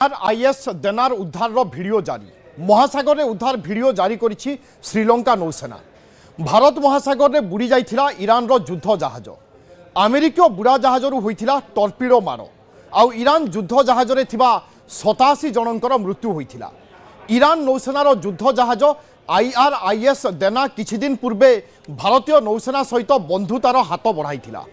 IS देनार उद्धार video जारी महासागर में उद्धार भिडियो जारी करिछि श्रीलंका नौसेना। भारत महासागर में बुड़ी जाइथिला ईरान युद्ध जहाज। अमेरिकीय बुड़ा जहाज होइथिला टर्पिडो माड़। आउ ईरान युद्ध जहाज रे थिबा 87 जनंकर मृत्यु होइथिला। ईरान नौसेनार युद्ध जहाज IRIS देना किछि दिन पूर्वे भारतीय नौसेना सहित बंधुतार हाथ बढ़ाइथिला।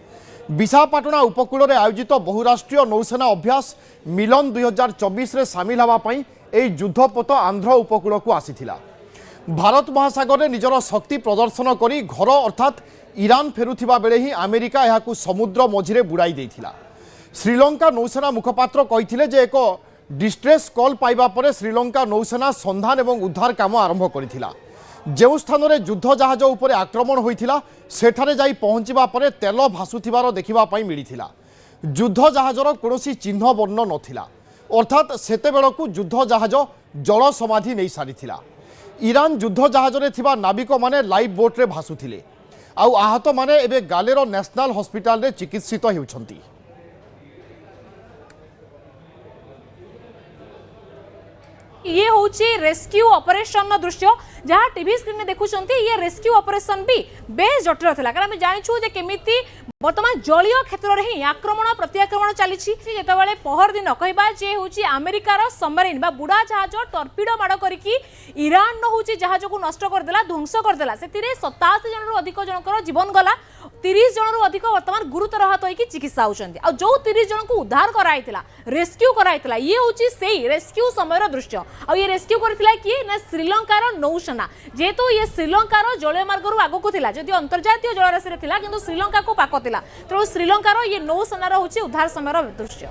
विशाखापाटना उपकूल में आयोजित बहुराष्ट्रीय नौसेना अभ्यास मिलन 2024 रे सामिल होगापी यह युद्धपोत आंध्र उपकूल को आसीथिला। भारत महासागर में निजर शक्ति प्रदर्शन करी घर अर्थात ईरान फेरुथिबा बेले ही अमेरिका यहाकू समुद्र मझिरे बुड़ाई देइथिला। श्रीलंका नौसेना मुखपात्र कहिथिले जे एक डिस्ट्रेस कॉल पाइबा परे श्रीलंका नौसेना संधान एवं उद्धार काम आरंभ करिथिला। जो स्थान में युद्ध जहाज उपर आक्रमण होइथिला सेठारे जाई पहुंचीबा परे तेल भासुथिबार देखिबा पई मिलिथिला। युद्ध जहाजर कोनोसी चिन्ह वर्ण नथिला अर्थात सेतेबेलकू युद्ध जहाज जल समाधि नहीं सारिथिला। ईरान युद्ध जहाज रे थिबा नाविक माने लाइफ बोट रे भासुथिले। आउ आहत माने एबे गालेरो नेशनल हॉस्पिटल रे चिकित्सित हेउछंती। ये होची रेस्क्यू ऑपरेशन दृश्य जहाँ टीवी स्क्रीन में देखुंत। ये रेस्क्यू ऑपरेशन भी बेस जटिल था कारण आम जाचु केमी बर्तमान जलीय क्षेत्र में ही आक्रमण प्रत्याक्रमण चली जितेबाला पहर दिन कहवा जे हूँ अमेरिकार सबमरीन बा बुड़ा जहाज टर्पिडो माड़ करके ईरान हूँ जहाज को नष्ट करदेला ध्वंस करदेला। से 87 जन अधिक जनकर जीवन गला। 30 जन अधिक बर्तमान गुरुतर आहत होकर चिकित्सा होती। जो 30 जन को उद्धार कराइला रेस्क्यू कराइला ये हूँ से रेस्क्यू समय दृश्य। आ ये रेस्क्यू करथिला किए ना श्रीलंकार नौसेना। जेहेतु ये श्रीलंकार जल मार्ग आग को थिला जदि अंतर्जातीय जलराशि थिला किंतु श्रीलंका को पाक थिला तेणु श्रीलंकार ये नौसेनार हूँ उद्धार समय दृश्य।